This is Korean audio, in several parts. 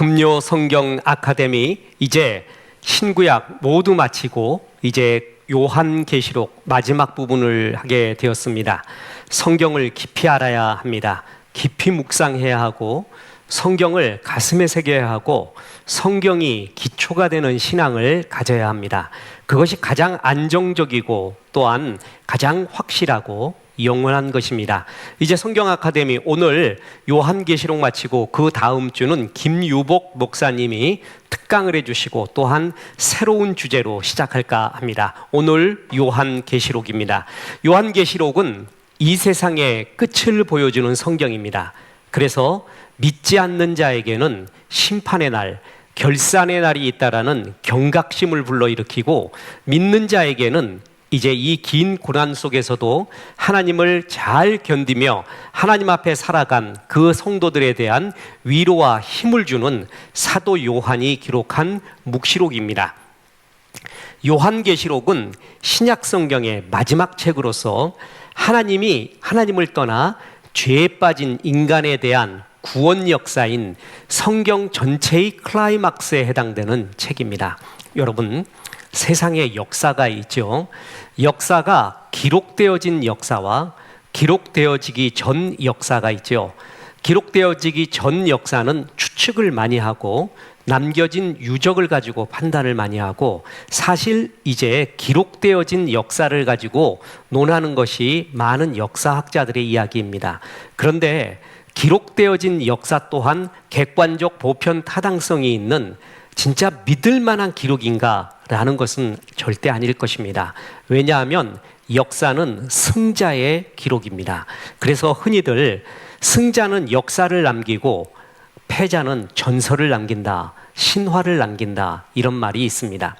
금요 성경 아카데미 이제 신구약 모두 마치고 이제 요한계시록 마지막 부분을 하게 되었습니다. 성경을 깊이 알아야 합니다. 깊이 묵상해야 하고 성경을 가슴에 새겨야 하고 성경이 기초가 되는 신앙을 가져야 합니다. 그것이 가장 안정적이고 또한 가장 확실하고 영원한 것입니다. 이제 성경 아카데미 오늘 요한계시록 마치고 그 다음 주는 김유복 목사님이 특강을 해주시고 또한 새로운 주제로 시작할까 합니다. 오늘 요한계시록입니다. 요한계시록은 이 세상의 끝을 보여주는 성경입니다. 그래서 믿지 않는 자에게는 심판의 날, 결산의 날이 있다라는 경각심을 불러일으키고 믿는 자에게는 이제 이 긴 고난 속에서도 하나님을 잘 견디며 하나님 앞에 살아간 그 성도들에 대한 위로와 힘을 주는 사도 요한이 기록한 묵시록입니다. 요한계시록은 신약 성경의 마지막 책으로서 하나님을 떠나 죄에 빠진 인간에 대한 구원 역사인 성경 전체의 클라이막스에 해당되는 책입니다. 여러분, 세상에 역사가 있죠. 역사가 기록되어진 역사와 기록되어지기 전 역사가 있죠. 기록되어지기 전 역사는 추측을 많이 하고 남겨진 유적을 가지고 판단을 많이 하고 사실 이제 기록되어진 역사를 가지고 논하는 것이 많은 역사학자들의 이야기입니다. 그런데 기록되어진 역사 또한 객관적 보편 타당성이 있는 진짜 믿을 만한 기록인가라는 것은 절대 아닐 것입니다. 왜냐하면 역사는 승자의 기록입니다. 그래서 흔히들 승자는 역사를 남기고 패자는 전설을 남긴다, 신화를 남긴다 이런 말이 있습니다.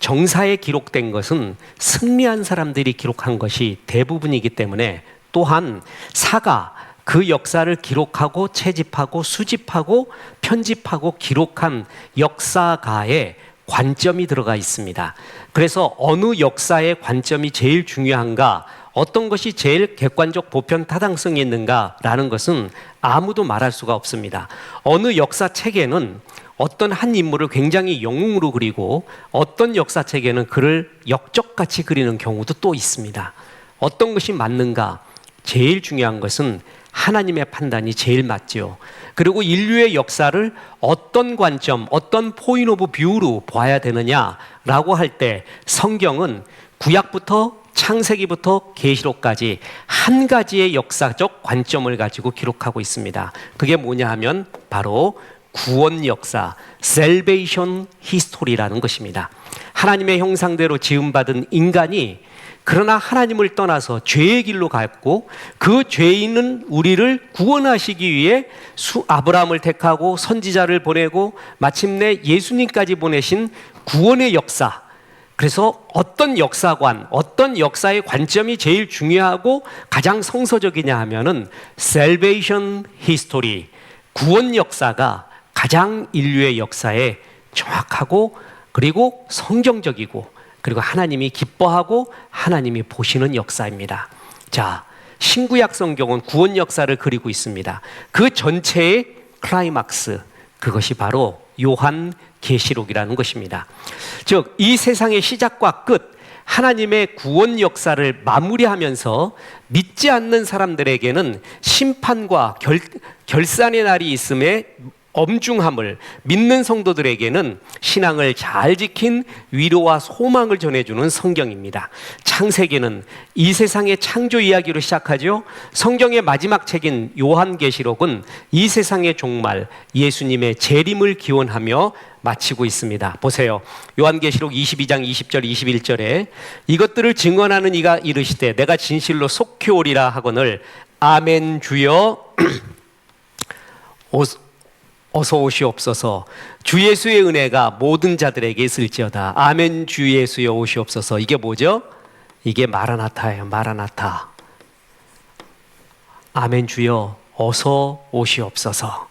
정사에 기록된 것은 승리한 사람들이 기록한 것이 대부분이기 때문에 또한 사가 그 역사를 기록하고 채집하고 수집하고 편집하고 기록한 역사가에 관점이 들어가 있습니다. 그래서 어느 역사의 관점이 제일 중요한가, 어떤 것이 제일 객관적 보편 타당성이 있는가라는 것은 아무도 말할 수가 없습니다. 어느 역사책에는 어떤 한 인물을 굉장히 영웅으로 그리고 어떤 역사책에는 그를 역적같이 그리는 경우도 또 있습니다. 어떤 것이 맞는가? 제일 중요한 것은 하나님의 판단이 제일 맞죠. 그리고 인류의 역사를 어떤 관점, 어떤 포인트 오브 뷰로 봐야 되느냐라고 할 때 성경은 구약부터 창세기부터 계시록까지 한 가지의 역사적 관점을 가지고 기록하고 있습니다. 그게 뭐냐 하면 바로 구원 역사, Salvation History라는 것입니다. 하나님의 형상대로 지음받은 인간이 그러나 하나님을 떠나서 죄의 길로 갔고 그 죄인은 우리를 구원하시기 위해 아브라함을 택하고 선지자를 보내고 마침내 예수님까지 보내신 구원의 역사. 그래서 어떤 역사관, 어떤 역사의 관점이 제일 중요하고 가장 성서적이냐 하면은 Salvation History, 구원 역사가 가장 인류의 역사에 정확하고 그리고 성경적이고 그리고 하나님이 기뻐하고 하나님이 보시는 역사입니다. 자, 신구약 성경은 구원 역사를 그리고 있습니다. 그 전체의 클라이막스, 그것이 바로 요한계시록이라는 것입니다. 즉, 이 세상의 시작과 끝, 하나님의 구원 역사를 마무리하면서 믿지 않는 사람들에게는 심판과 결산의 날이 있음에 엄중함을, 믿는 성도들에게는 신앙을 잘 지킨 위로와 소망을 전해주는 성경입니다. 창세기는 이 세상의 창조 이야기로 시작하죠. 성경의 마지막 책인 요한계시록은 이 세상의 종말, 예수님의 재림을 기원하며 마치고 있습니다. 보세요. 요한계시록 22장 20절 21절에 이것들을 증언하는 이가 이르시되 내가 진실로 속히 오리라 하거늘 아멘 주여 어서 오시옵소서. 주 예수의 은혜가 모든 자들에게 있을지어다. 아멘 주 예수여 오시옵소서. 이게 뭐죠? 이게 마라나타예요. 마라나타. 아멘 주여 어서 오시옵소서.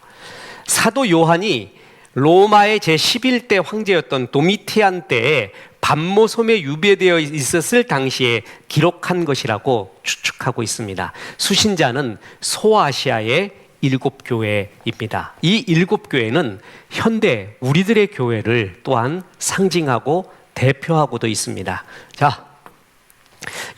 사도 요한이 로마의 제11대 황제였던 도미티안 때에 반모섬에 유배되어 있었을 당시에 기록한 것이라고 추측하고 있습니다. 수신자는 소아시아의 일곱 교회입니다. 이 일곱 교회는 현대 우리들의 교회를 또한 상징하고 대표하고도 있습니다. 자,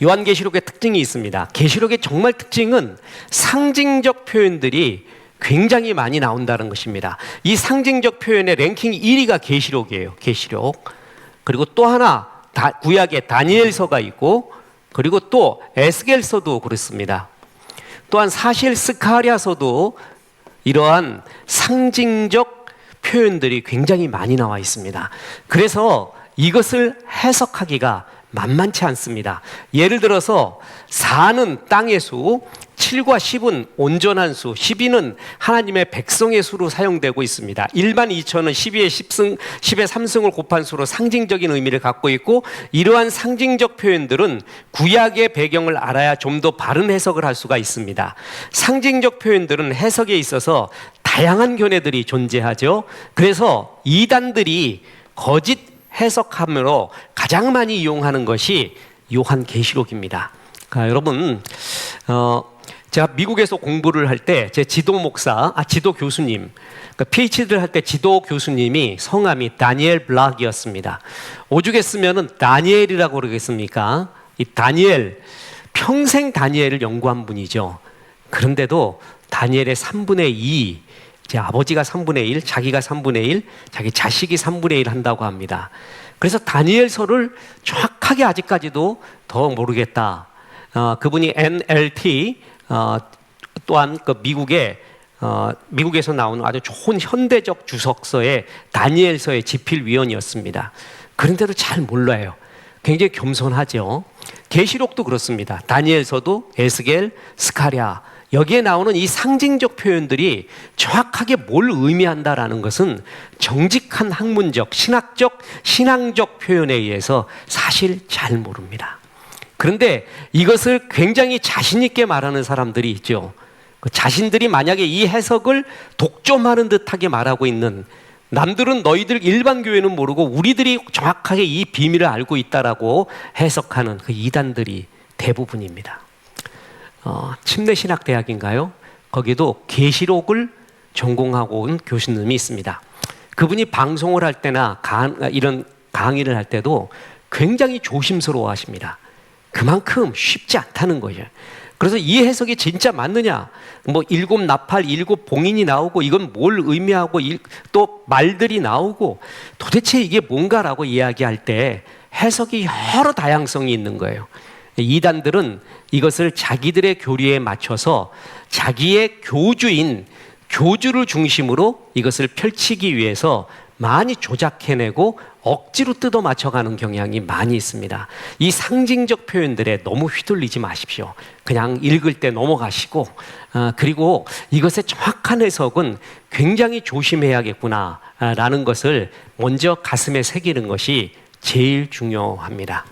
요한계시록의 특징이 있습니다. 계시록의 정말 특징은 상징적 표현들이 굉장히 많이 나온다는 것입니다. 이 상징적 표현의 랭킹 1위가 계시록이에요. 계시록. 그리고 또 하나 구약에 다니엘서가 있고, 그리고 또 에스겔서도 그렇습니다. 또한 사실 스가랴서도 이러한 상징적 표현들이 굉장히 많이 나와 있습니다. 그래서 이것을 해석하기가 만만치 않습니다. 예를 들어서 4는 땅의 수, 7과 10은 온전한 수, 12는 하나님의 백성의 수로 사용되고 있습니다. 일반 2천은 12의 3승을 곱한 수로 상징적인 의미를 갖고 있고, 이러한 상징적 표현들은 구약의 배경을 알아야 좀 더 바른 해석을 할 수가 있습니다. 상징적 표현들은 해석에 있어서 다양한 견해들이 존재하죠. 그래서 이단들이 거짓 해석함으로 가장 많이 이용하는 것이 요한계시록입니다. 여러분, 제가 미국에서 공부를 할 때 제 지도 교수님, PhD를 할 때 지도 교수님이 성함이 다니엘 블락이었습니다. 오죽 했으면 다니엘이라고 그러겠습니까? 이 다니엘, 평생 다니엘을 연구한 분이죠. 그런데도 다니엘의 3분의 2, 제 아버지가 3분의 1, 자기가 3분의 1, 자기 자식이 3분의 1 한다고 합니다. 그래서 다니엘서를 정확하게 아직까지도 더 모르겠다. 그분이 NLT, 또한 그 미국에서 나오는 아주 좋은 현대적 주석서의 다니엘서의 집필위원이었습니다. 그런데도 잘 몰라요. 굉장히 겸손하죠. 계시록도 그렇습니다. 다니엘서도 에스겔, 스가랴, 여기에 나오는 이 상징적 표현들이 정확하게 뭘 의미한다라는 것은 정직한 학문적, 신앙적 표현에 의해서 사실 잘 모릅니다. 그런데 이것을 굉장히 자신 있게 말하는 사람들이 있죠. 자신들이 만약에 이 해석을 독점하는 듯하게 말하고 있는, 남들은 너희들 일반 교회는 모르고 우리들이 정확하게 이 비밀을 알고 있다라고 해석하는 그 이단들이 대부분입니다. 침례신학대학인가요? 거기도 계시록을 전공하고 온 교수님이 있습니다. 그분이 방송을 할 때나 이런 강의를 할 때도 굉장히 조심스러워 하십니다. 그만큼 쉽지 않다는 거죠. 그래서 이 해석이 진짜 맞느냐? 일곱 나팔, 일곱 봉인이 나오고 이건 뭘 의미하고 또 말들이 나오고 도대체 이게 뭔가라고 이야기할 때 해석이 여러 다양성이 있는 거예요. 이단들은 이것을 자기들의 교리에 맞춰서 자기의 교주를 중심으로 이것을 펼치기 위해서 많이 조작해내고 억지로 뜯어 맞춰가는 경향이 많이 있습니다. 이 상징적 표현들에 너무 휘둘리지 마십시오. 그냥 읽을 때 넘어가시고, 그리고 이것의 정확한 해석은 굉장히 조심해야겠구나라는 것을 먼저 가슴에 새기는 것이 제일 중요합니다.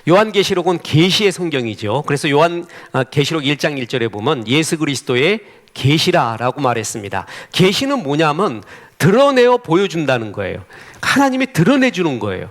요한계시록은 계시의 성경이죠. 그래서 요한계시록 1장 1절에 보면 예수 그리스도의 계시라라고 말했습니다. 계시는 뭐냐면 드러내어 보여준다는 거예요. 하나님이 드러내주는 거예요.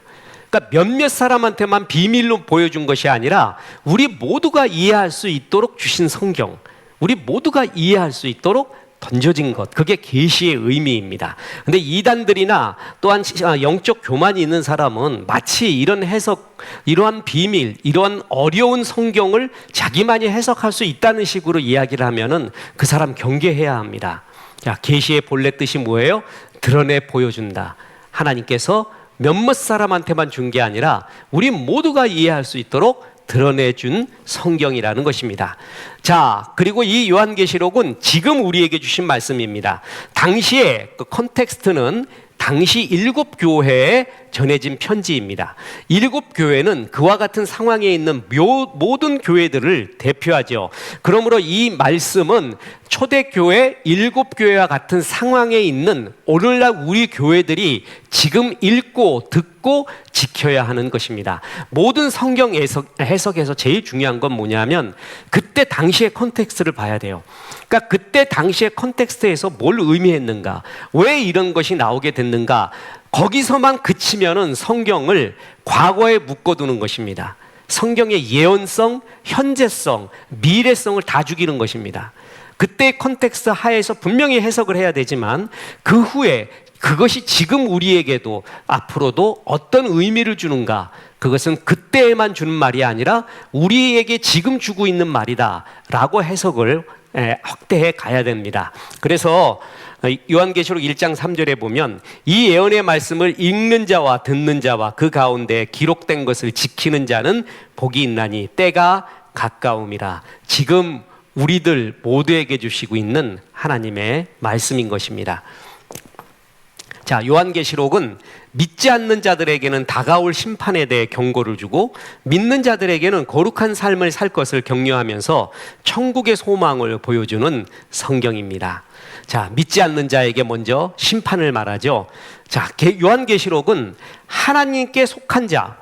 그러니까 몇몇 사람한테만 비밀로 보여준 것이 아니라 우리 모두가 이해할 수 있도록 주신 성경, 우리 모두가 이해할 수 있도록 던져진 것, 그게 계시의 의미입니다. 근데 이단들이나 또한 영적 교만이 있는 사람은 마치 이런 해석, 이러한 비밀, 이러한 어려운 성경을 자기만이 해석할 수 있다는 식으로 이야기를 하면은 그 사람 경계해야 합니다. 자, 계시의 본래 뜻이 뭐예요? 드러내 보여준다. 하나님께서 몇몇 사람한테만 준 게 아니라 우리 모두가 이해할 수 있도록 드러내준 성경이라는 것입니다. 자, 그리고 이 요한계시록은 지금 우리에게 주신 말씀입니다. 당시의 그 컨텍스트는 당시 7교회에 전해진 편지입니다. 7교회는 그와 같은 상황에 있는 모든 교회들을 대표하죠. 그러므로 이 말씀은 초대교회 7교회와 같은 상황에 있는 오늘날 우리 교회들이 지금 읽고 듣고 지켜야 하는 것입니다. 모든 성경 해석에서 제일 중요한 건 뭐냐면 그때 당시의 컨텍스트를 봐야 돼요. 그러니까 그때 당시의 컨텍스트에서 뭘 의미했는가, 왜 이런 것이 나오게 됐는가, 거기서만 그치면은 성경을 과거에 묶어두는 것입니다. 성경의 예언성, 현재성, 미래성을 다 죽이는 것입니다. 그때의 컨텍스트 하에서 분명히 해석을 해야 되지만 그 후에 그것이 지금 우리에게도 앞으로도 어떤 의미를 주는가, 그것은 그때에만 주는 말이 아니라 우리에게 지금 주고 있는 말이다 라고 해석을 확대해 가야 됩니다. 그래서 요한계시록 1장 3절에 보면 이 예언의 말씀을 읽는 자와 듣는 자와 그 가운데 기록된 것을 지키는 자는 복이 있나니 때가 가까움이라. 지금 우리들 모두에게 주시고 있는 하나님의 말씀인 것입니다. 자, 요한계시록은 믿지 않는 자들에게는 다가올 심판에 대해 경고를 주고 믿는 자들에게는 거룩한 삶을 살 것을 격려하면서 천국의 소망을 보여주는 성경입니다. 자, 믿지 않는 자에게 먼저 심판을 말하죠. 자, 요한계시록은 하나님께 속한 자,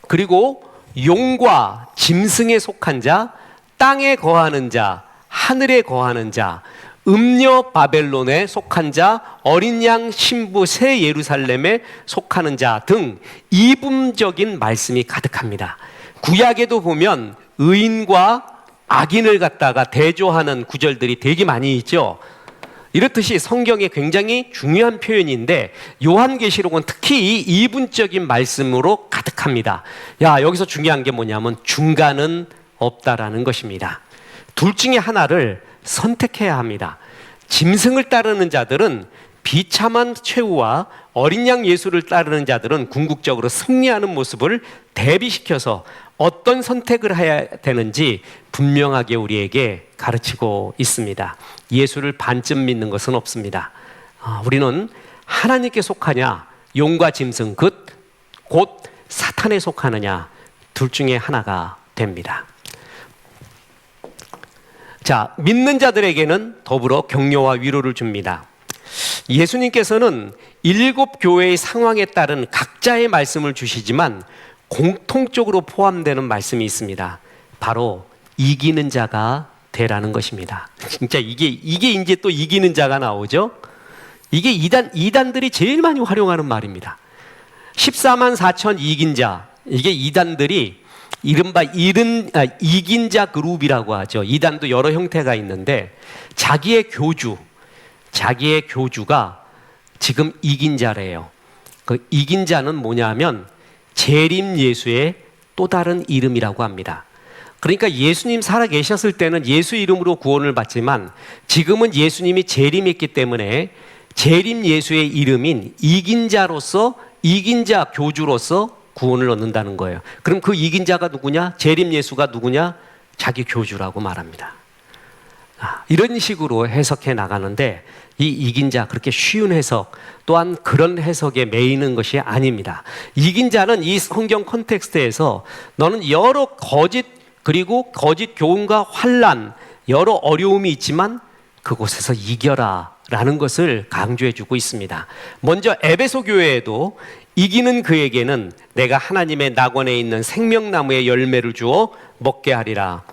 그리고 용과 짐승에 속한 자, 땅에 거하는 자, 하늘에 거하는 자, 음녀 바벨론에 속한 자, 어린 양 신부 새 예루살렘에 속하는 자 등 이분적인 말씀이 가득합니다. 구약에도 보면 의인과 악인을 갖다가 대조하는 구절들이 되게 많이 있죠. 이렇듯이 성경에 굉장히 중요한 표현인데 요한계시록은 특히 이 이분적인 말씀으로 가득합니다. 여기서 중요한 게 뭐냐면 중간은 없다라는 것입니다. 둘 중에 하나를 선택해야 합니다. 짐승을 따르는 자들은 비참한 최후와 어린 양 예수를 따르는 자들은 궁극적으로 승리하는 모습을 대비시켜서 어떤 선택을 해야 되는지 분명하게 우리에게 가르치고 있습니다. 예수를 반쯤 믿는 것은 없습니다. 우리는 하나님께 속하냐, 용과 짐승, 곧 사탄에 속하느냐, 둘 중에 하나가 됩니다. 자, 믿는 자들에게는 더불어 격려와 위로를 줍니다. 예수님께서는 7 교회의 상황에 따른 각자의 말씀을 주시지만 공통적으로 포함되는 말씀이 있습니다. 바로 이기는 자가 되라는 것입니다. 진짜 이게 이제 또 이기는 자가 나오죠. 이게 이단들이 제일 많이 활용하는 말입니다. 14만 4천 이긴 자, 이게 이단들이 이른바 이긴 자 그룹이라고 하죠. 이단도 여러 형태가 있는데 자기의 교주가 지금 이긴 자래요. 그 이긴 자는 뭐냐면 재림 예수의 또 다른 이름이라고 합니다. 그러니까 예수님 살아 계셨을 때는 예수 이름으로 구원을 받지만 지금은 예수님이 재림했기 때문에 재림 예수의 이름인 이긴 자로서, 이긴 자 교주로서 구원을 얻는다는 거예요. 그럼 그 이긴 자가 누구냐? 재림 예수가 누구냐? 자기 교주라고 말합니다. 이런 식으로 해석해 나가는데 이 이긴 자, 그렇게 쉬운 해석 또한 그런 해석에 매이는 것이 아닙니다. 이긴 자는 이 성경 컨텍스트에서 너는 여러 거짓, 그리고 거짓 교훈과 환난, 여러 어려움이 있지만 그곳에서 이겨라 라는 것을 강조해 주고 있습니다. 먼저 에베소 교회에도 이기는 그에게는 내가 하나님의 낙원에 있는 생명나무의 열매를 주어 먹게 하리라.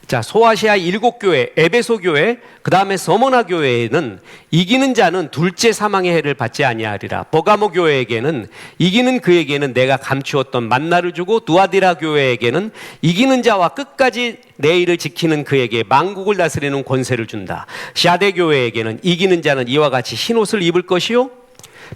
자, 소아시아 7교회, 에베소 교회, 그 다음에 서머나 교회에는 이기는 자는 둘째 사망의 해를 받지 아니하리라. 버가모 교회에게는 이기는 그에게는 내가 감추었던 만나를 주고, 두아디라 교회에게는 이기는 자와 끝까지 내 일을 지키는 그에게 만국을 다스리는 권세를 준다. 샤데 교회에게는 이기는 자는 이와 같이 흰옷을 입을 것이요,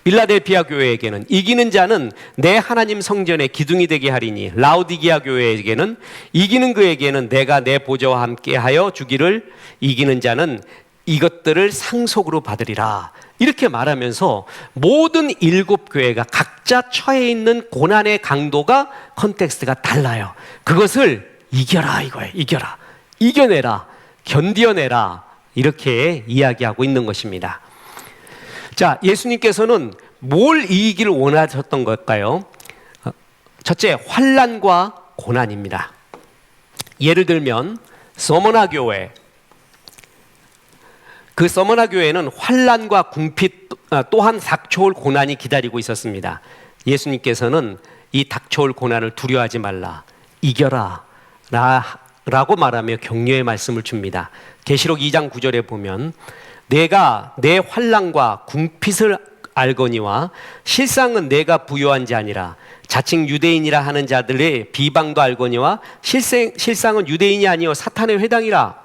빌라델피아 교회에게는 이기는 자는 내 하나님 성전의 기둥이 되게 하리니, 라우디기아 교회에게는 이기는 그에게는 내가 내 보좌와 함께 하여 주기를, 이기는 자는 이것들을 상속으로 받으리라. 이렇게 말하면서 모든 7교회가 각자 처해 있는 고난의 강도가, 컨텍스트가 달라요. 그것을 이겨라 이거예요. 이겨라, 이겨내라, 견뎌내라, 이렇게 이야기하고 있는 것입니다. 자, 예수님께서는 뭘 이기기를 원하셨던 걸까요? 첫째, 환난과 고난입니다. 예를 들면 서머나 교회, 그 서머나 교회는 환난과 궁핍 또한 닥쳐올 고난이 기다리고 있었습니다. 예수님께서는 이 닥쳐올 고난을 두려워하지 말라, 이겨라 라고 말하며 격려의 말씀을 줍니다. 계시록 2장 9절에 보면 내가 내 환난과 궁핍을 알거니와 실상은 내가 부요한 자니라. 자칭 유대인이라 하는 자들의 비방도 알거니와 실상은 유대인이 아니요 사탄의 회당이라.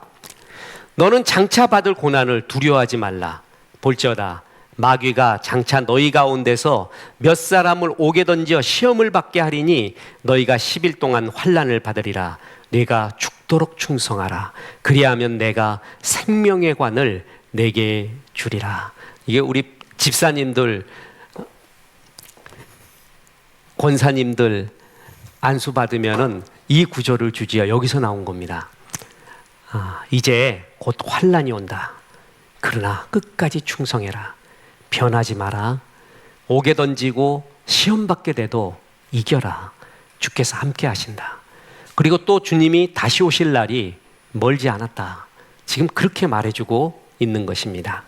너는 장차 받을 고난을 두려워하지 말라. 볼지어다 마귀가 장차 너희 가운데서 몇 사람을 옥에 던져 시험을 받게 하리니 너희가 10일 동안 환난을 받으리라. 네가 죽도록 충성하라. 그리하면 내가 생명의 관을 내게 주리라. 이게 우리 집사님들, 권사님들 안수 받으면은 이 구절을 주지요. 여기서 나온 겁니다. 이제 곧 환난이 온다. 그러나 끝까지 충성해라. 변하지 마라. 옥에 던지고 시험 받게 돼도 이겨라. 주께서 함께 하신다. 그리고 또 주님이 다시 오실 날이 멀지 않았다. 지금 그렇게 말해주고 있는 것입니다.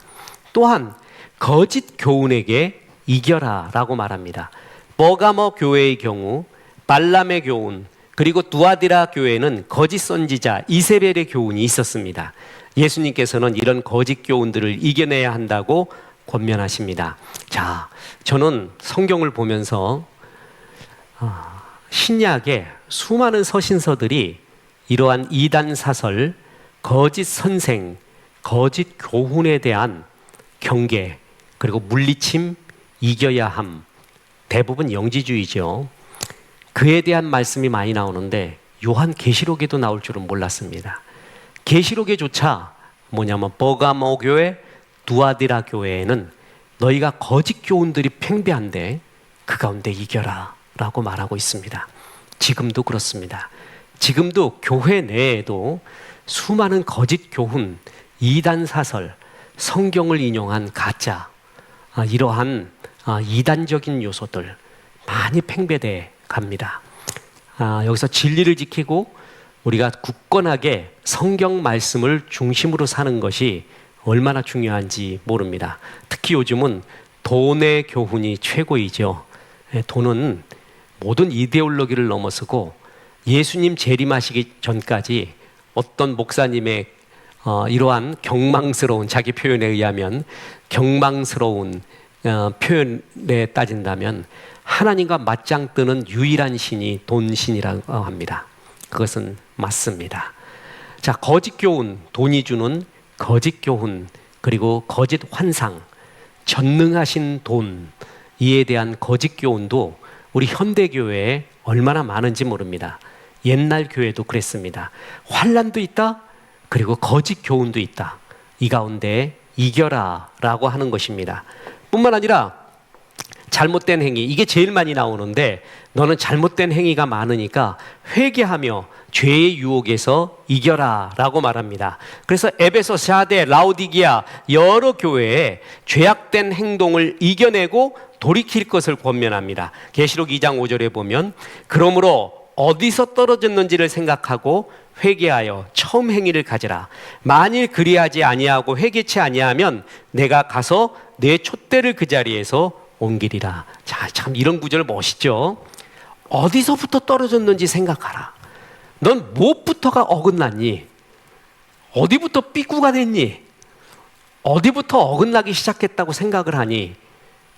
또한 거짓 교훈에게 이겨라 라고 말합니다. 버가모 교회의 경우 발람의 교훈, 그리고 두아디라 교회는 거짓 선지자 이세벨의 교훈이 있었습니다. 예수님께서는 이런 거짓 교훈들을 이겨내야 한다고 권면하십니다. 자, 저는 성경을 보면서 신약의 수많은 서신서들이 이러한 이단 사설, 거짓 선생, 거짓 교훈에 대한 경계, 그리고 물리침, 이겨야 함, 대부분 영지주의죠. 그에 대한 말씀이 많이 나오는데 요한계시록에도 나올 줄은 몰랐습니다. 계시록에조차 뭐냐면 버가모 교회, 두아디라 교회에는 너희가 거짓 교훈들이 팽배한데 그 가운데 이겨라 라고 말하고 있습니다. 지금도 그렇습니다. 지금도 교회 내에도 수많은 거짓 교훈, 이단 사설, 성경을 인용한 가짜, 이러한 이단적인 요소들 많이 팽배돼 갑니다. 여기서 진리를 지키고 우리가 굳건하게 성경 말씀을 중심으로 사는 것이 얼마나 중요한지 모릅니다. 특히 요즘은 돈의 교훈이 최고이죠. 돈은 모든 이데올로기를 넘어서고 예수님 재림하시기 전까지 어떤 목사님의 이러한 경망스러운, 자기 표현에 의하면 경망스러운 표현에 따진다면 하나님과 맞짱 뜨는 유일한 신이 돈신이라고 합니다. 그것은 맞습니다. 자, 거짓 교훈, 돈이 주는 거짓 교훈, 그리고 거짓 환상, 전능하신 돈, 이에 대한 거짓 교훈도 우리 현대교회에 얼마나 많은지 모릅니다. 옛날 교회도 그랬습니다. 환난도 있다, 그리고 거짓 교훈도 있다. 이 가운데 이겨라 라고 하는 것입니다. 뿐만 아니라 잘못된 행위, 이게 제일 많이 나오는데 너는 잘못된 행위가 많으니까 회개하며 죄의 유혹에서 이겨라 라고 말합니다. 그래서 에베소, 사데, 라오디기아 여러 교회에 죄악된 행동을 이겨내고 돌이킬 것을 권면합니다. 계시록 2장 5절에 보면 그러므로 어디서 떨어졌는지를 생각하고 회개하여 처음 행위를 가지라. 만일 그리하지 아니하고 회개치 아니하면 내가 가서 내 촛대를 그 자리에서 옮기리라. 자, 참 이런 구절 멋있죠. 어디서부터 떨어졌는지 생각하라. 넌 무엇부터가 어긋났니? 어디부터 삐꾸가 됐니? 어디부터 어긋나기 시작했다고 생각을 하니?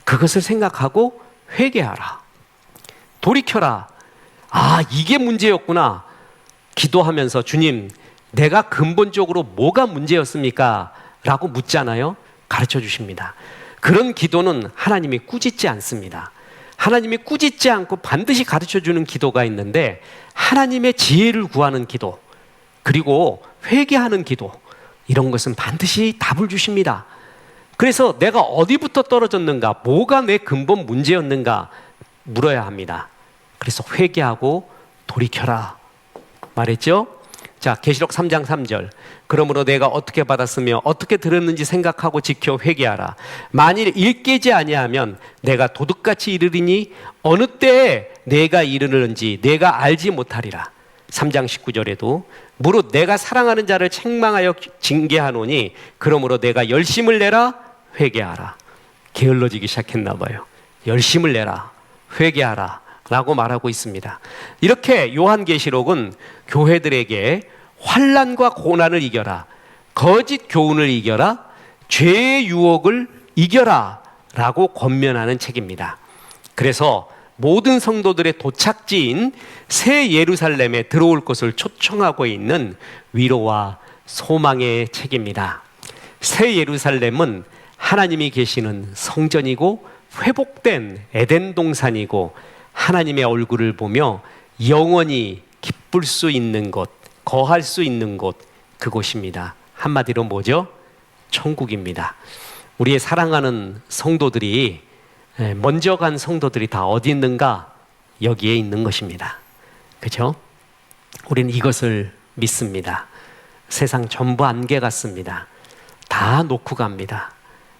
그것을 생각하고 회개하라. 돌이켜라. 이게 문제였구나. 기도하면서 주님, 내가 근본적으로 뭐가 문제였습니까? 라고 묻잖아요. 가르쳐 주십니다. 그런 기도는 하나님이 꾸짖지 않습니다. 하나님이 꾸짖지 않고 반드시 가르쳐 주는 기도가 있는데 하나님의 지혜를 구하는 기도, 그리고 회개하는 기도, 이런 것은 반드시 답을 주십니다. 그래서 내가 어디부터 떨어졌는가, 뭐가 내 근본 문제였는가 물어야 합니다. 그래서 회개하고 돌이켜라 말했죠. 자, 계시록 3장 3절. 그러므로 내가 어떻게 받았으며 어떻게 들었는지 생각하고 지켜 회개하라. 만일 일깨지 아니하면 내가 도둑같이 이르리니 어느 때에 내가 이르는지 내가 알지 못하리라. 3장 19절에도 무릇 내가 사랑하는 자를 책망하여 징계하노니 그러므로 내가 열심을 내라 회개하라. 게을러지기 시작했나 봐요. 열심을 내라 회개하라 라고 말하고 있습니다. 이렇게 요한계시록은 교회들에게 환난과 고난을 이겨라, 거짓 교훈을 이겨라, 죄의 유혹을 이겨라 라고 권면하는 책입니다. 그래서 모든 성도들의 도착지인 새 예루살렘에 들어올 것을 초청하고 있는 위로와 소망의 책입니다. 새 예루살렘은 하나님이 계시는 성전이고 회복된 에덴 동산이고 하나님의 얼굴을 보며 영원히 기쁠 수 있는 곳, 거할 수 있는 곳, 그곳입니다. 한마디로 뭐죠? 천국입니다. 우리의 사랑하는 성도들이, 먼저 간 성도들이 다 어디 있는가? 여기에 있는 것입니다. 그렇죠? 우리는 이것을 믿습니다. 세상 전부 안개 같습니다. 다 놓고 갑니다.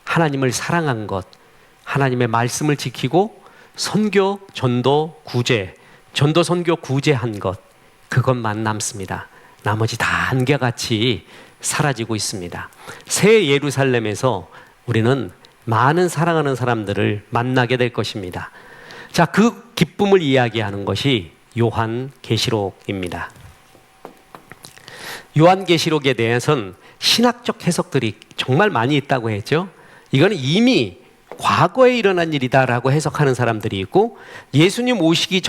하나님을 사랑한 것, 하나님의 말씀을 지키고 선교, 전도, 구제, 전도, 선교, 구제한 것, 그것만 남습니다. 나머지 다 안개같이 사라지고 있습니다. 새 예루살렘에서 우리는 많은 사랑하는 사람들을 만나게 될 것입니다. 자, 그 기쁨을 이야기하는 것이 요한계시록입니다. 요한계시록에 대해서는 신학적 해석들이 정말 많이 있다고 했죠. 이거는 이미 과거에 일어난 일이다라고 해석하는 사람들이 있고, 예수님 오시기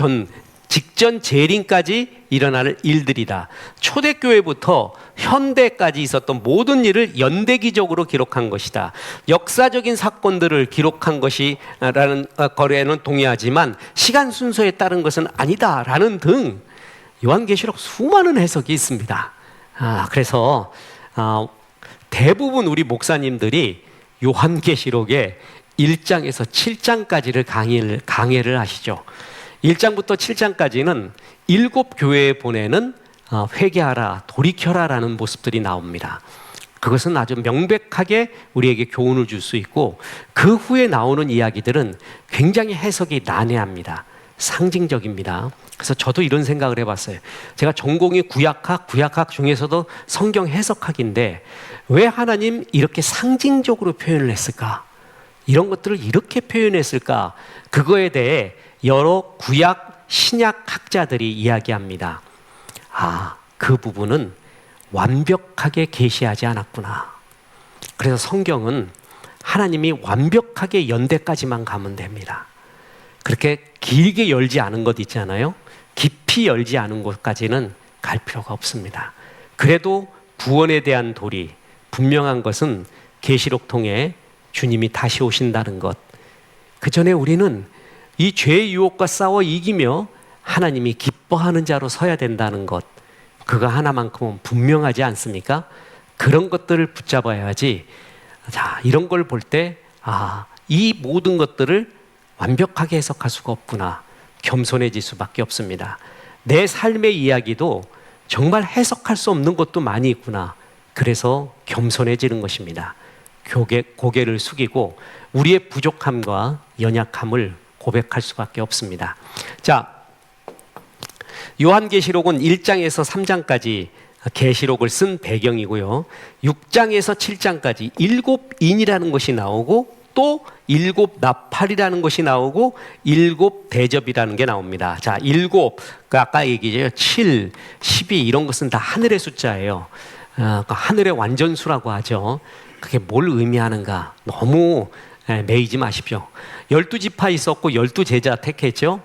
직전 재림까지 일어날 일들이다. 초대교회부터 현대까지 있었던 모든 일을 연대기적으로 기록한 것이다. 역사적인 사건들을 기록한 것이라는 거래는 동의하지만 시간 순서에 따른 것은 아니다라는 등 요한계시록 수많은 해석이 있습니다. 그래서 대부분 우리 목사님들이 요한계시록의 1장에서 7장까지를 강해를 하시죠. 1장부터 7장까지는 7교회에 보내는 회개하라, 돌이켜라 라는 모습들이 나옵니다. 그것은 아주 명백하게 우리에게 교훈을 줄 수 있고, 그 후에 나오는 이야기들은 굉장히 해석이 난해합니다. 상징적입니다. 그래서 저도 이런 생각을 해봤어요. 제가 전공이 구약학 중에서도 성경 해석학인데 왜 하나님 이렇게 상징적으로 표현을 했을까? 이런 것들을 이렇게 표현했을까? 그거에 대해 여러 구약, 신약 학자들이 이야기합니다. 그 부분은 완벽하게 계시하지 않았구나. 그래서 성경은 하나님이 완벽하게 연대까지만 가면 됩니다. 그렇게 길게 열지 않은 것 있잖아요. 깊이 열지 않은 곳까지는 갈 필요가 없습니다. 그래도 구원에 대한 도리, 분명한 것은 계시록 통해 주님이 다시 오신다는 것. 그 전에 우리는 이 죄의 유혹과 싸워 이기며 하나님이 기뻐하는 자로 서야 된다는 것, 그거 하나만큼은 분명하지 않습니까? 그런 것들을 붙잡아야지. 자, 이런 걸 볼 때 이 모든 것들을 완벽하게 해석할 수가 없구나. 겸손해질 수밖에 없습니다. 내 삶의 이야기도 정말 해석할 수 없는 것도 많이 있구나. 그래서 겸손해지는 것입니다. 고개를 숙이고 우리의 부족함과 연약함을 고백할 수밖에 없습니다. 자, 요한계시록은 1장에서 3장까지 계시록을 쓴 배경이고요. 6장에서 7장까지 7인이라는 것이 나오고 또 7나팔이라는 것이 나오고 7대접이라는 게 나옵니다. 자, 7, 아까 얘기죠. 7, 12 이런 것은 다 하늘의 숫자예요. 하늘의 완전수라고 하죠. 그게 뭘 의미하는가 너무 매이지 마십시오. 12지파 있었고 12제자 택했죠.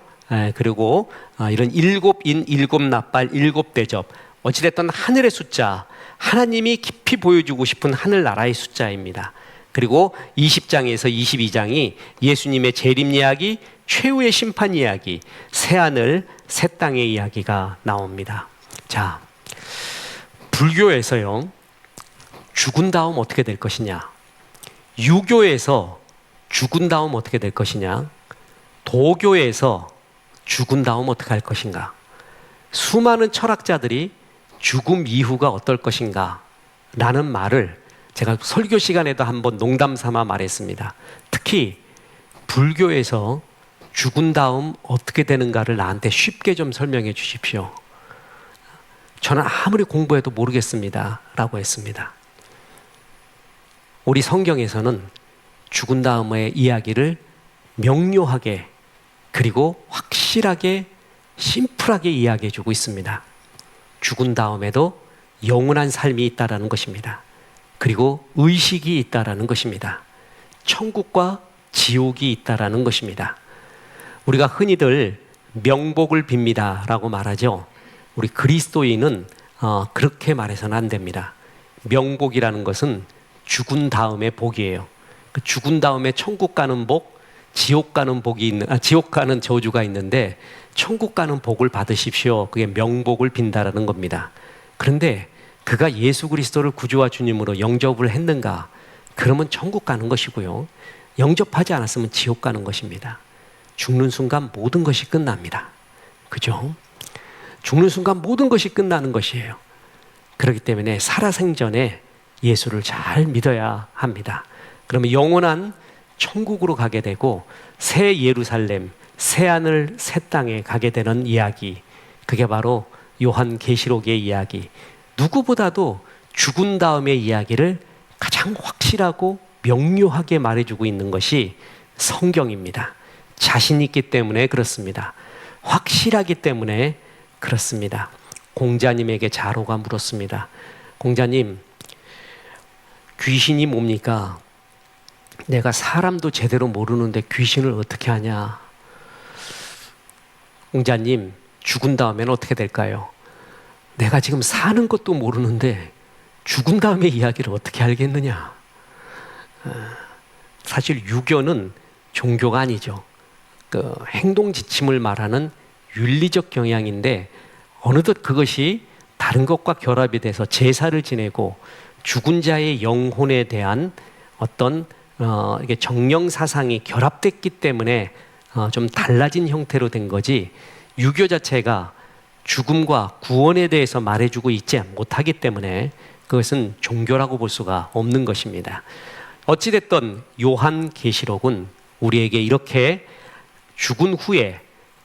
그리고 이런 7인, 7나팔, 7대접, 어찌됐든 하늘의 숫자, 하나님이 깊이 보여주고 싶은 하늘나라의 숫자입니다. 그리고 20장에서 22장이 예수님의 재림 이야기, 최후의 심판 이야기, 새하늘, 새 땅의 이야기가 나옵니다. 자, 불교에서요, 죽은 다음 어떻게 될 것이냐, 유교에서 죽은 다음 어떻게 될 것이냐, 도교에서 죽은 다음 어떻게 할 것인가, 수많은 철학자들이 죽음 이후가 어떨 것인가 라는 말을 제가 설교 시간에도 한번 농담 삼아 말했습니다. 특히 불교에서 죽은 다음 어떻게 되는가를 나한테 쉽게 좀 설명해 주십시오. 저는 아무리 공부해도 모르겠습니다 라고 했습니다. 우리 성경에서는 죽은 다음의 이야기를 명료하게 그리고 확실하게 심플하게 이야기해 주고 있습니다. 죽은 다음에도 영원한 삶이 있다라는 것입니다. 그리고 의식이 있다라는 것입니다. 천국과 지옥이 있다라는 것입니다. 우리가 흔히들 명복을 빕니다 라고 말하죠. 우리 그리스도인은 그렇게 말해서는 안 됩니다. 명복이라는 것은 죽은 다음의 복이에요. 그 죽은 다음에 천국 가는 복, 지옥 가는 지옥 가는 저주가 있는데 천국 가는 복을 받으십시오. 그게 명복을 빈다라는 겁니다. 그런데 그가 예수 그리스도를 구주와 주님으로 영접을 했는가? 그러면 천국 가는 것이고요. 영접하지 않았으면 지옥 가는 것입니다. 죽는 순간 모든 것이 끝납니다. 그죠? 죽는 순간 모든 것이 끝나는 것이에요. 그렇기 때문에 살아생전에 예수를 잘 믿어야 합니다. 그러면 영원한 천국으로 가게 되고 새 예루살렘, 새 하늘, 새 땅에 가게 되는 이야기, 그게 바로 요한계시록의 이야기. 누구보다도 죽은 다음의 이야기를 가장 확실하고 명료하게 말해주고 있는 것이 성경입니다. 자신 있기 때문에 그렇습니다. 확실하기 때문에 그렇습니다. 공자님에게 자로가 물었습니다. 공자님, 귀신이 뭡니까? 내가 사람도 제대로 모르는데 귀신을 어떻게 하냐? 공자님, 죽은 다음에는 어떻게 될까요? 내가 지금 사는 것도 모르는데 죽은 다음의 이야기를 어떻게 알겠느냐? 사실 유교는 종교가 아니죠. 그 행동 지침을 말하는 윤리적 경향인데 어느덧 그것이 다른 것과 결합이 돼서 제사를 지내고 죽은 자의 영혼에 대한 어떤 이게 정령 사상이 결합됐기 때문에 좀 달라진 형태로 된 거지, 유교 자체가 죽음과 구원에 대해서 말해주고 있지 못하기 때문에 그것은 종교라고 볼 수가 없는 것입니다. 어찌됐든 요한계시록은 우리에게 이렇게 죽은 후에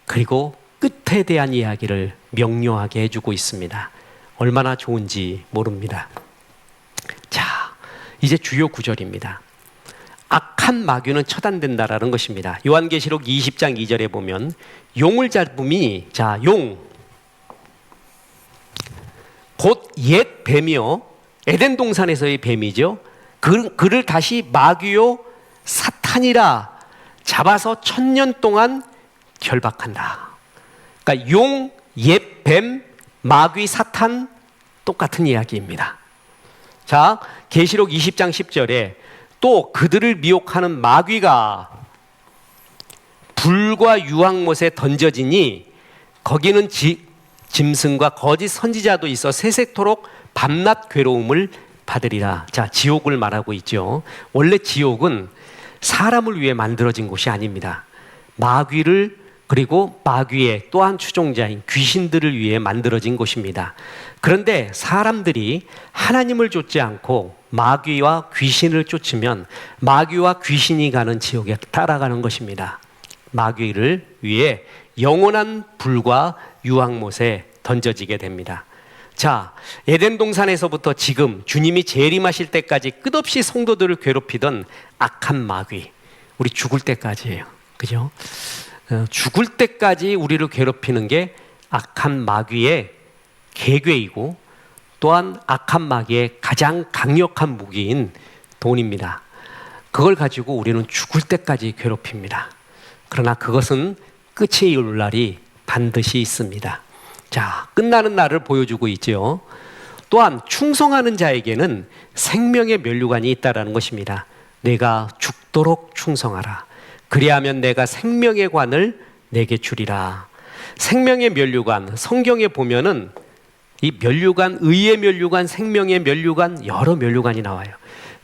그리고 끝에 대한 이야기를 명료하게 해주고 있습니다. 얼마나 좋은지 모릅니다. 자, 이제 주요 구절입니다. 악한 마귀는 처단된다라는 것입니다. 요한계시록 20장 2절에 보면 용을 잡음이, 자, 용 곧 옛 뱀이요, 에덴 동산에서의 뱀이죠. 그를 다시 마귀요 사탄이라 잡아서 1000년 동안 결박한다. 그러니까 용, 옛 뱀, 마귀, 사탄 똑같은 이야기입니다. 자, 계시록 20장 10절에 또 그들을 미혹하는 마귀가 불과 유황못에 던져지니 거기는 짐승과 거짓 선지자도 있어 세세토록 밤낮 괴로움을 받으리라. 자, 지옥을 말하고 있죠. 원래 지옥은 사람을 위해 만들어진 곳이 아닙니다. 마귀를, 그리고 마귀의 또한 추종자인 귀신들을 위해 만들어진 곳입니다. 그런데 사람들이 하나님을 쫓지 않고 마귀와 귀신을 쫓으면 마귀와 귀신이 가는 지옥에 따라가는 것입니다. 마귀를 위해 영원한 불과 유황못에 던져지게 됩니다. 자, 에덴 동산에서부터 지금 주님이 재림하실 때까지 끝없이 성도들을 괴롭히던 악한 마귀, 우리 죽을 때까지예요. 그죠? 죽을 때까지 우리를 괴롭히는 게 악한 마귀의 계궤이고 또한 악한 마귀의 가장 강력한 무기인 돈입니다. 그걸 가지고 우리는 죽을 때까지 괴롭힙니다. 그러나 그것은 끝이 올 날이 반드시 있습니다. 자, 끝나는 날을 보여주고 있죠. 또한 충성하는 자에게는 생명의 면류관이 있다라는 것입니다. 내가 죽도록 충성하라. 그리하면 내가 생명의 관을 내게 주리라. 생명의 면류관, 성경에 보면은 이 면류관, 의의 면류관, 생명의 면류관, 여러 면류관이 나와요.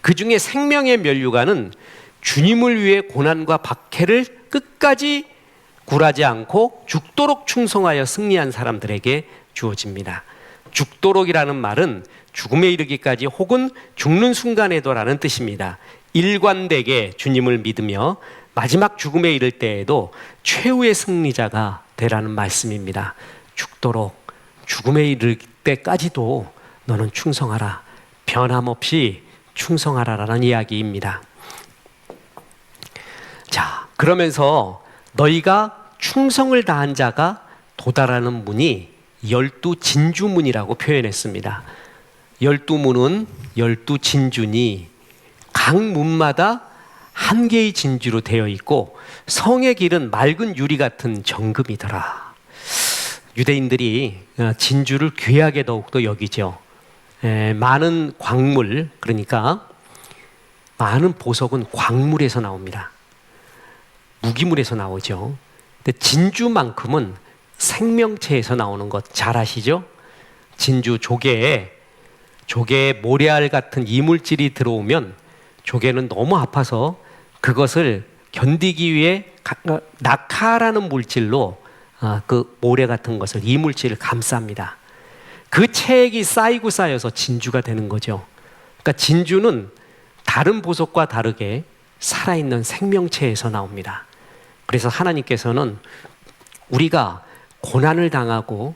그 중에 생명의 면류관은 주님을 위해 고난과 박해를 끝까지 굴하지 않고 죽도록 충성하여 승리한 사람들에게 주어집니다. 죽도록이라는 말은 죽음에 이르기까지 혹은 죽는 순간에도라는 뜻입니다. 일관되게 주님을 믿으며 마지막 죽음에 이를 때에도 최후의 승리자가 되라는 말씀입니다. 죽도록, 죽음에 이를 때까지도 너는 충성하라, 변함없이 충성하라라는 이야기입니다. 자, 그러면서 너희가 충성을 다한 자가 도달하는 문이 12진주문이라고 표현했습니다. 12문은 12진주니 각 문마다 한 개의 진주로 되어 있고 성의 길은 맑은 유리 같은 정금이더라. 유대인들이 진주를 귀하게 더욱더 여기죠. 많은 광물, 그러니까 많은 보석은 광물에서 나옵니다. 무기물에서 나오죠. 근데 진주만큼은 생명체에서 나오는 것 잘 아시죠? 진주 조개에 모래알 같은 이물질이 들어오면 조개는 너무 아파서 그것을 견디기 위해 낙하라는 물질로 그 모래 같은 것을, 이물질을 감쌉니다. 그 체액이 쌓이고 쌓여서 진주가 되는 거죠. 그러니까 진주는 다른 보석과 다르게 살아있는 생명체에서 나옵니다. 그래서 하나님께서는 우리가 고난을 당하고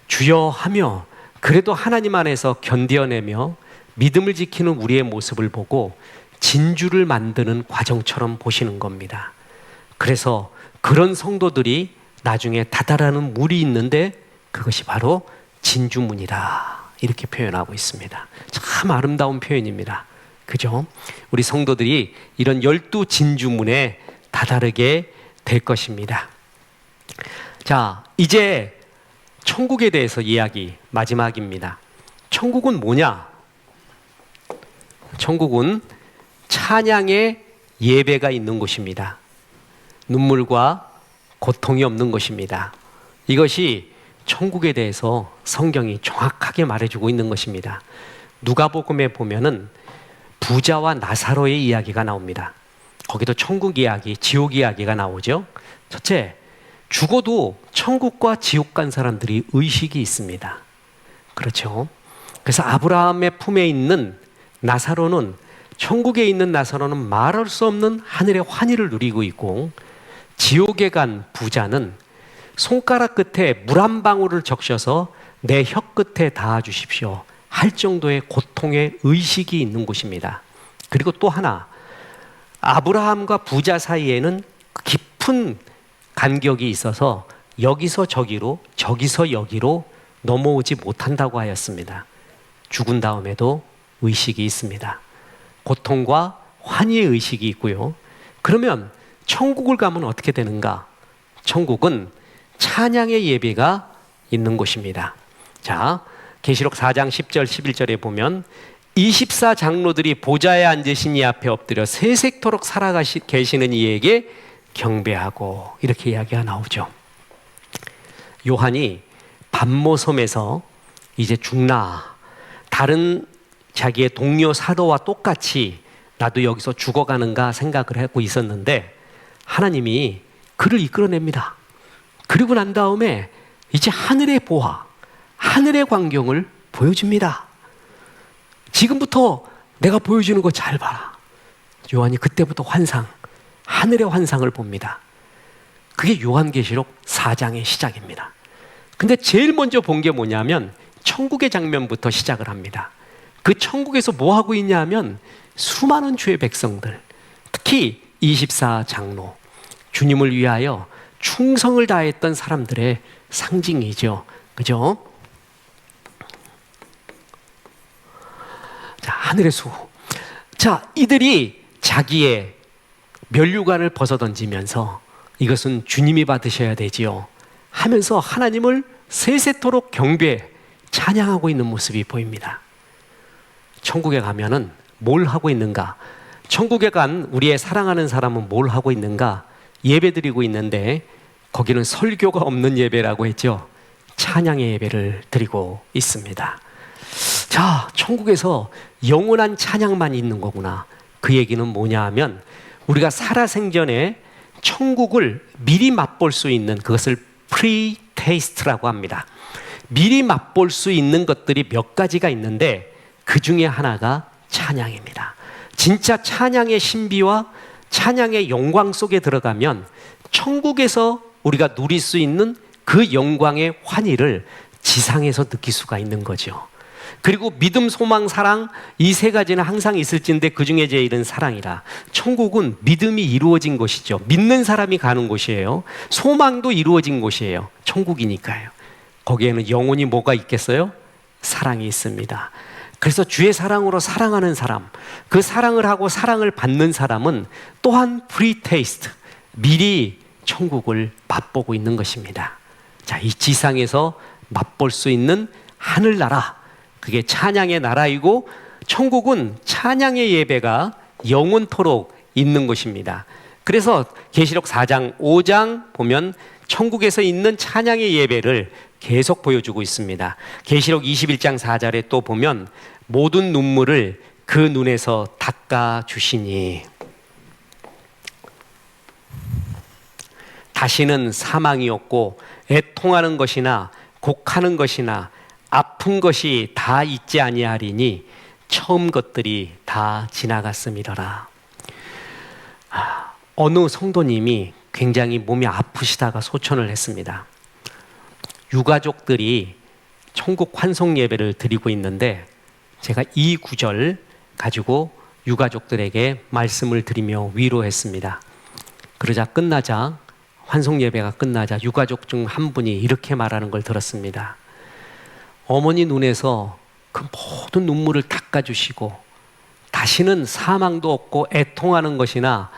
주여 하며 그래도 하나님 안에서 견뎌내며 믿음을 지키는 우리의 모습을 보고 진주를 만드는 과정처럼 보시는 겁니다. 그래서 그런 성도들이 나중에 다다라는 물이 있는데 그것이 바로 진주문이다, 이렇게 표현하고 있습니다. 참 아름다운 표현입니다. 그죠? 우리 성도들이 이런 12진주문에 다다르게 될 것입니다. 자, 이제 천국에 대해서 이야기 마지막입니다. 천국은 뭐냐? 천국은 찬양의 예배가 있는 곳입니다. 눈물과 고통이 없는 곳입니다. 이것이 천국에 대해서 성경이 정확하게 말해주고 있는 것입니다. 누가복음에 보면은 부자와 나사로의 이야기가 나옵니다. 거기도 천국 이야기, 지옥 이야기가 나오죠. 첫째, 죽어도 천국과 지옥 간 사람들이 의식이 있습니다. 그렇죠? 그래서 아브라함의 품에 있는 나사로는, 천국에 있는 나사로는 말할 수 없는 하늘의 환희를 누리고 있고, 지옥에 간 부자는 손가락 끝에 물 한 방울을 적셔서 내 혀 끝에 닿아 주십시오 할 정도의 고통의 의식이 있는 곳입니다. 그리고 또 하나, 아브라함과 부자 사이에는 깊은 간격이 있어서 여기서 저기로, 저기서 여기로 넘어오지 못한다고 하였습니다. 죽은 다음에도 의식이 있습니다. 고통과 환희의 의식이 있고요. 그러면 천국을 가면 어떻게 되는가? 천국은 찬양의 예배가 있는 곳입니다. 자, 계시록 4장 10절 11절에 보면 24장로들이 보좌에 앉으신 이 앞에 엎드려 세색토록 살아계시는 이에게 경배하고, 이렇게 이야기가 나오죠. 요한이 반모섬에서 이제 죽나, 다른 자기의 동료 사도와 똑같이 나도 여기서 죽어가는가 생각을 하고 있었는데 하나님이 그를 이끌어냅니다. 그리고 난 다음에 이제 하늘의 보화, 하늘의 광경을 보여줍니다. 지금부터 내가 보여주는 거 잘 봐라. 요한이 그때부터 하늘의 환상을 봅니다. 그게 요한계시록 4장의 시작입니다. 근데 제일 먼저 본 게 뭐냐면 천국의 장면부터 시작을 합니다. 그 천국에서 뭐 하고 있냐 하면 수많은 주의 백성들, 특히 24장로, 주님을 위하여 충성을 다했던 사람들의 상징이죠. 그죠? 자, 하늘의 수호. 자, 이들이 자기의 면류관을 벗어던지면서 이것은 주님이 받으셔야 되지요 하면서 하나님을 세세토록 경배, 찬양하고 있는 모습이 보입니다. 천국에 가면은 뭘 하고 있는가? 천국에 간 우리의 사랑하는 사람은 뭘 하고 있는가? 예배 드리고 있는데 거기는 설교가 없는 예배라고 했죠. 찬양의 예배를 드리고 있습니다. 자, 천국에서 영원한 찬양만 있는 거구나. 그 얘기는 뭐냐 하면 우리가 살아생전에 천국을 미리 맛볼 수 있는, 그것을 프리테이스트라고 합니다. 미리 맛볼 수 있는 것들이 몇 가지가 있는데 그 중에 하나가 찬양입니다. 진짜 찬양의 신비와 찬양의 영광 속에 들어가면 천국에서 우리가 누릴 수 있는 그 영광의 환희를 지상에서 느낄 수가 있는 거죠. 그리고 믿음, 소망, 사랑, 이 세 가지는 항상 있을진데 그 중에 제일은 사랑이라. 천국은 믿음이 이루어진 곳이죠. 믿는 사람이 가는 곳이에요. 소망도 이루어진 곳이에요. 천국이니까요. 거기에는 영원히 뭐가 있겠어요? 사랑이 있습니다. 그래서 주의 사랑으로 사랑하는 사람, 그 사랑을 하고 사랑을 받는 사람은 또한 프리테이스트, 미리 천국을 맛보고 있는 것입니다. 자, 이 지상에서 맛볼 수 있는 하늘나라, 그게 찬양의 나라이고 천국은 찬양의 예배가 영원토록 있는 것입니다. 그래서 계시록 4장, 5장 보면 천국에서 있는 찬양의 예배를 계속 보여주고 있습니다. 계시록 21장 4절에 또 보면 모든 눈물을 그 눈에서 닦아 주시니 다시는 사망이 없고 애통하는 것이나 곡하는 것이나 아픈 것이 다 있지 아니하리니 처음 것들이 다 지나갔음이러라. 어느 성도님이 굉장히 몸이 아프시다가 소천을 했습니다. 유가족들이 천국 환송 예배를 드리고 있는데 제가 이 구절 가지고 유가족들에게 말씀을 드리며 위로했습니다. 그러자 끝나자 환송 예배가 끝나자 유가족 중 한 분이 이렇게 말하는 걸 들었습니다. 어머니 눈에서 그 모든 눈물을 닦아주시고 다시는 사망도 없고 애통하는 것이나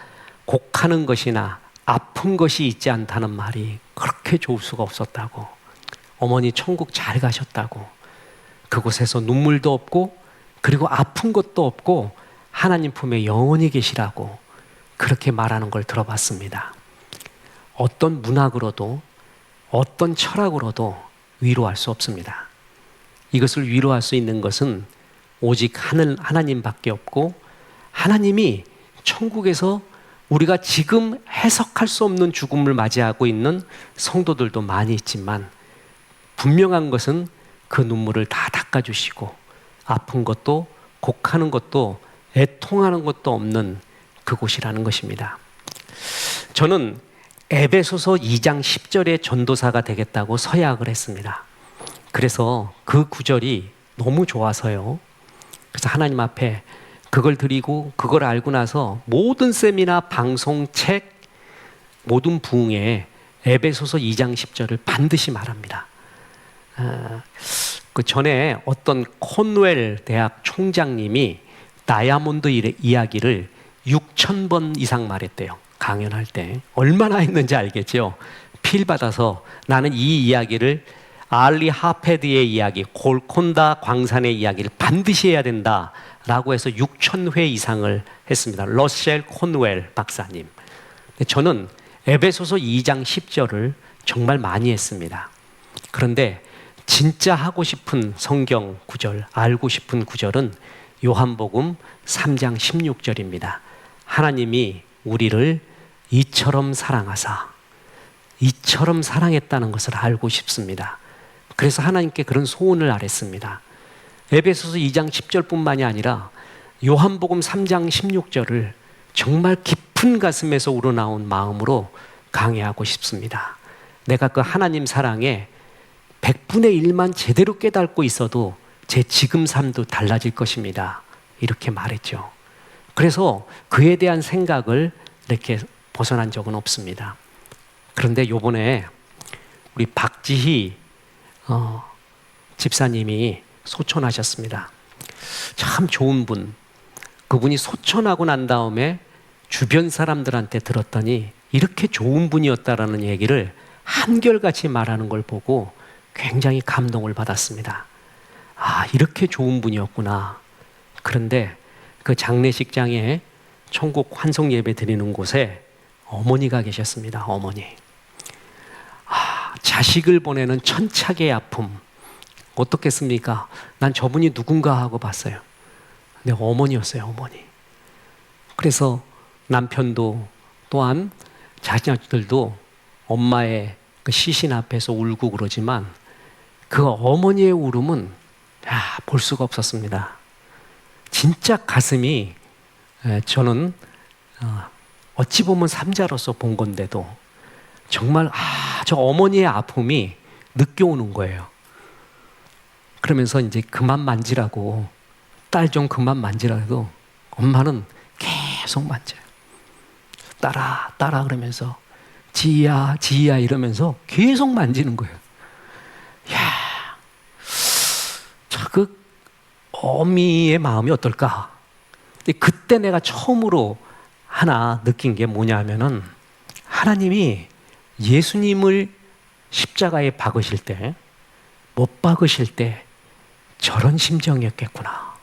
곡하는 것이나 아픈 것이 있지 않다는 말이 그렇게 좋을 수가 없었다고. 어머니 천국 잘 가셨다고. 그곳에서 눈물도 없고 그리고 아픈 것도 없고 하나님 품에 영원히 계시라고 그렇게 말하는 걸 들어봤습니다. 어떤 문학으로도 어떤 철학으로도 위로할 수 없습니다. 이것을 위로할 수 있는 것은 오직 하나님밖에 없고 하나님이 천국에서 우리가 지금 해석할 수 없는 죽음을 맞이하고 있는 성도들도 많이 있지만 분명한 것은 그 눈물을 다 닦아주시고 아픈 것도 곡하는 것도 애통하는 것도 없는 그곳이라는 것입니다. 저는 에베소서 2장 10절의 전도사가 되겠다고 서약을 했습니다. 그래서 그 구절이 너무 좋아서요. 그래서 하나님 앞에 그걸 드리고 그걸 알고 나서 모든 세미나, 방송, 책, 모든 부흥에 에베소서 2장 10절을 반드시 말합니다. 그 전에 어떤 콘웰 대학 총장님이 다이아몬드 이야기를 6,000번 이상 말했대요. 강연할 때. 얼마나 했는지 알겠죠? 필 받아서 나는 이 이야기를 알리 하페드의 이야기, 골콘다 광산의 이야기를 반드시 해야 된다라고 해서 6,000회 이상을 했습니다. 러셀 콘웰 박사님. 저는 에베소서 2장 10절을 정말 많이 했습니다. 그런데 진짜 하고 싶은 성경 구절, 알고 싶은 구절은 요한복음 3장 16절입니다. 하나님이 우리를 이처럼 사랑하사, 이처럼 사랑했다는 것을 알고 싶습니다. 그래서 하나님께 그런 소원을 아랬습니다. 에베소서 2장 10절뿐만이 아니라 요한복음 3장 16절을 정말 깊은 가슴에서 우러나온 마음으로 강해하고 싶습니다. 내가 그 하나님 사랑에 100분의 1만 제대로 깨닫고 있어도 제 지금 삶도 달라질 것입니다. 이렇게 말했죠. 그래서 그에 대한 생각을 이렇게 벗어난 적은 없습니다. 그런데 요번에 우리 박지희 집사님이 소천하셨습니다. 참 좋은 분. 그분이 소천하고 난 다음에 주변 사람들한테 들었더니 이렇게 좋은 분이었다라는 얘기를 한결같이 말하는 걸 보고 굉장히 감동을 받았습니다. 아, 이렇게 좋은 분이었구나. 그런데 그 장례식장에 천국 환송 예배 드리는 곳에 어머니가 계셨습니다. 어머니. 자식을 보내는 천착의 아픔. 어떻겠습니까? 난 저분이 누군가 하고 봤어요. 근데 어머니였어요. 어머니. 그래서 남편도 또한 자녀들도 엄마의 그 시신 앞에서 울고 그러지만 그 어머니의 울음은 볼 수가 없었습니다. 진짜 가슴이, 저는 어찌 보면 삼자로서 본 건데도 정말 저 어머니의 아픔이 느껴오는 거예요. 그러면서 이제 그만 만지라고, 딸 좀 그만 만지라고 엄마는 계속 만져요. 따라 따라 그러면서 지희야 지희야 이러면서 계속 만지는 거예요. 이야, 그 어미의 마음이 어떨까? 근데 그때 내가 처음으로 하나 느낀 게 뭐냐면은 하나님이 예수님을 십자가에 박으실 때, 못 박으실 때 저런 심정이었겠구나.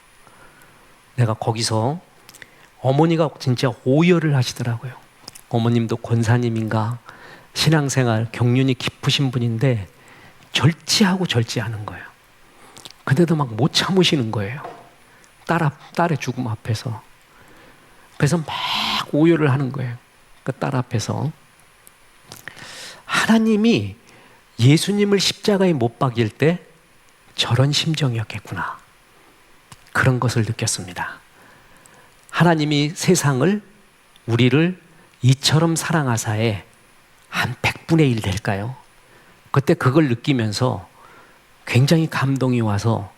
내가 거기서 어머니가 진짜 오열을 하시더라고요. 어머님도 권사님인가 신앙생활 경륜이 깊으신 분인데 절제하고 절제하는 거예요. 근데도 막 못 참으시는 거예요. 딸의 죽음 앞에서. 그래서 막 오열을 하는 거예요. 그 딸 앞에서. 하나님이 예수님을 십자가에 못 박일 때 저런 심정이었겠구나. 그런 것을 느꼈습니다. 하나님이 세상을, 우리를 이처럼 사랑하사에 한 100분의 1 될까요? 그때 그걸 느끼면서 굉장히 감동이 와서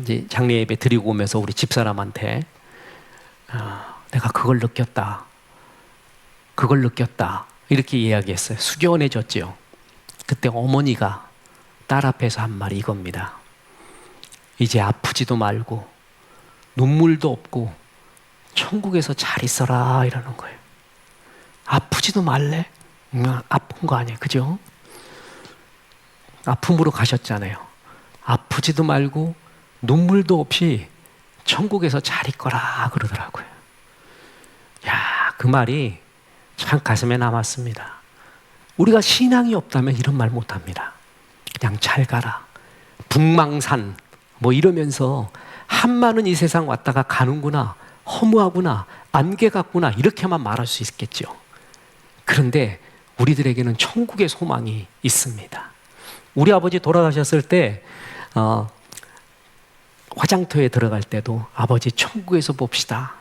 이제 장례 예배 드리고 오면서 우리 집사람한테 내가 그걸 느꼈다. 그걸 느꼈다. 이렇게 이야기했어요. 숙연해졌죠. 그때 어머니가 딸 앞에서 한 말이 이겁니다. 이제 아프지도 말고 눈물도 없고 천국에서 잘 있어라 이러는 거예요. 아프지도 말래? 아픈 거 아니에요. 그죠? 아픔으로 가셨잖아요. 아프지도 말고 눈물도 없이 천국에서 잘 있거라 그러더라고요. 야, 그 말이 참 가슴에 남았습니다. 우리가 신앙이 없다면 이런 말 못합니다. 그냥 잘 가라. 북망산 뭐 이러면서 한마는 이 세상 왔다가 가는구나, 허무하구나, 안개 같구나 이렇게만 말할 수 있겠죠. 그런데 우리들에게는 천국의 소망이 있습니다. 우리 아버지 돌아가셨을 때 화장터에 들어갈 때도 아버지 천국에서 봅시다.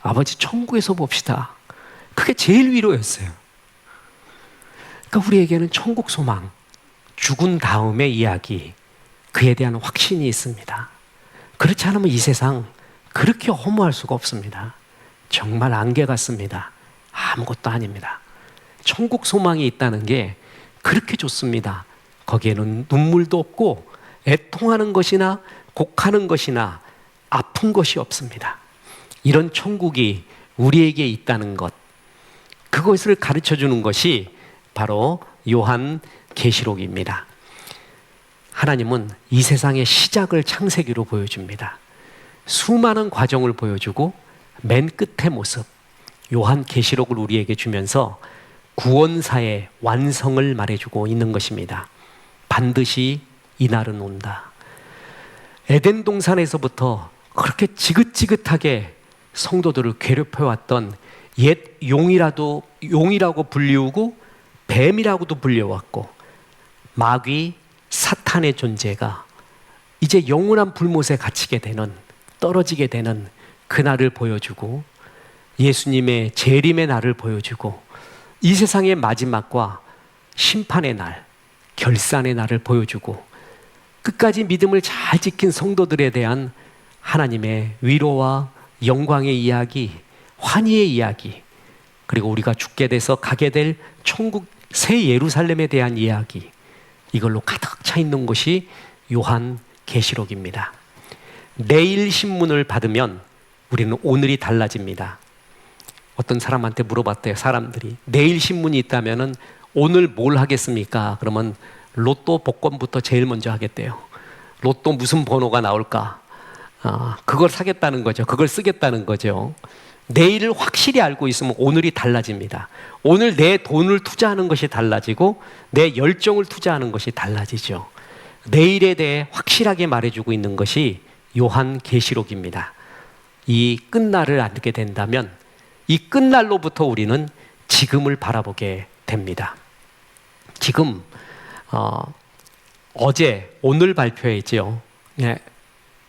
아버지 천국에서 봅시다. 그게 제일 위로였어요. 그러니까 우리에게는 천국 소망, 죽은 다음의 이야기, 그에 대한 확신이 있습니다. 그렇지 않으면 이 세상 그렇게 허무할 수가 없습니다. 정말 안개 같습니다. 아무것도 아닙니다. 천국 소망이 있다는 게 그렇게 좋습니다. 거기에는 눈물도 없고 애통하는 것이나 곡하는 것이나 아픈 것이 없습니다. 이런 천국이 우리에게 있다는 것, 그것을 가르쳐 주는 것이 바로 요한 계시록입니다. 하나님은 이 세상의 시작을 창세기로 보여줍니다. 수많은 과정을 보여주고 맨 끝의 모습, 요한 계시록을 우리에게 주면서 구원사의 완성을 말해주고 있는 것입니다. 반드시 이날은 온다. 에덴 동산에서부터 그렇게 지긋지긋하게 성도들을 괴롭혀왔던 옛 용이라고 불리우고 뱀이라고도 불려왔고 마귀 사탄의 존재가 이제 영원한 불못에 갇히게 되는, 떨어지게 되는 그날을 보여주고 예수님의 재림의 날을 보여주고 이 세상의 마지막과 심판의 날, 결산의 날을 보여주고 끝까지 믿음을 잘 지킨 성도들에 대한 하나님의 위로와 영광의 이야기, 환희의 이야기, 그리고 우리가 죽게 돼서 가게 될 천국 새 예루살렘에 대한 이야기, 이걸로 가득 차 있는 것이 요한 계시록입니다. 내일 신문을 받으면 우리는 오늘이 달라집니다. 어떤 사람한테 물어봤대요. 사람들이 내일 신문이 있다면은 오늘 뭘 하겠습니까? 그러면 로또 복권부터 제일 먼저 하겠대요. 로또 무슨 번호가 나올까? 그걸 사겠다는 거죠. 그걸 쓰겠다는 거죠. 내일을 확실히 알고 있으면 오늘이 달라집니다. 오늘 내 돈을 투자하는 것이 달라지고 내 열정을 투자하는 것이 달라지죠. 내일에 대해 확실하게 말해주고 있는 것이 요한 계시록입니다. 이 끝날을 알게 된다면 이 끝날로부터 우리는 지금을 바라보게 됩니다. 지금 어제 오늘 발표했죠. 네,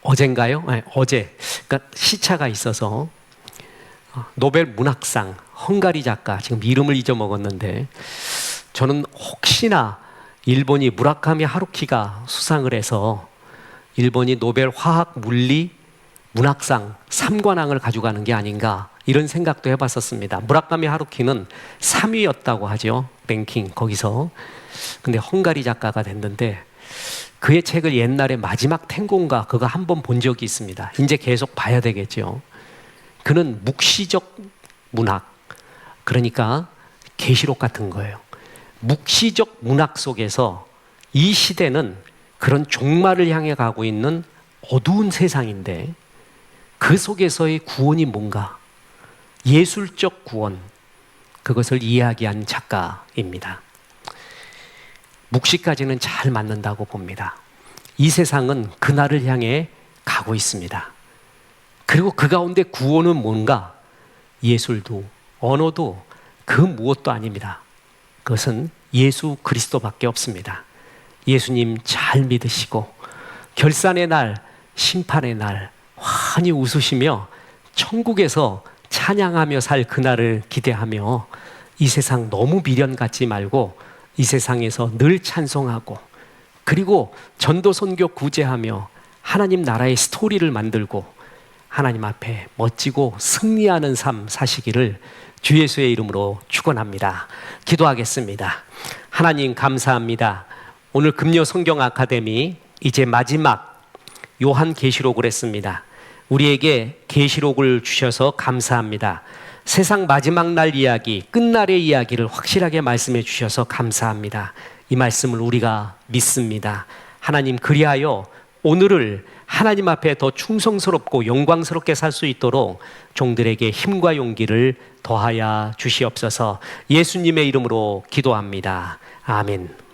어젠가요? 네, 어제. 그러니까 시차가 있어서 노벨 문학상 헝가리 작가, 지금 이름을 잊어먹었는데 저는 혹시나 일본이 무라카미 하루키가 수상을 해서 일본이 노벨 화학 물리 문학상 3관왕을 가져가는 게 아닌가 이런 생각도 해봤었습니다. 무라카미 하루키는 3위였다고 하죠. 랭킹 거기서. 근데 헝가리 작가가 됐는데 그의 책을 옛날에 마지막 탱고인가 그거 한번 본 적이 있습니다. 이제 계속 봐야 되겠죠. 그는 묵시적 문학, 그러니까 계시록 같은 거예요. 묵시적 문학 속에서 이 시대는 그런 종말을 향해 가고 있는 어두운 세상인데 그 속에서의 구원이 뭔가, 예술적 구원, 그것을 이야기한 작가입니다. 묵시까지는 잘 맞는다고 봅니다. 이 세상은 그날을 향해 가고 있습니다. 그리고 그 가운데 구원은 뭔가, 예술도 언어도 그 무엇도 아닙니다. 그것은 예수 그리스도밖에 없습니다. 예수님 잘 믿으시고 결산의 날, 심판의 날 환히 웃으시며 천국에서 찬양하며 살 그날을 기대하며 이 세상 너무 미련 갖지 말고 이 세상에서 늘 찬송하고, 그리고 전도 선교 구제하며 하나님 나라의 스토리를 만들고 하나님 앞에 멋지고 승리하는 삶 사시기를 주 예수의 이름으로 축원합니다. 기도하겠습니다. 하나님 감사합니다. 오늘 금요 성경 아카데미 이제 마지막 요한계시록을 했습니다. 우리에게 계시록을 주셔서 감사합니다. 세상 마지막 날 이야기, 끝날의 이야기를 확실하게 말씀해 주셔서 감사합니다. 이 말씀을 우리가 믿습니다. 하나님, 그리하여 오늘을 하나님 앞에 더 충성스럽고 영광스럽게 살 수 있도록 종들에게 힘과 용기를 더하여 주시옵소서. 예수님의 이름으로 기도합니다. 아멘.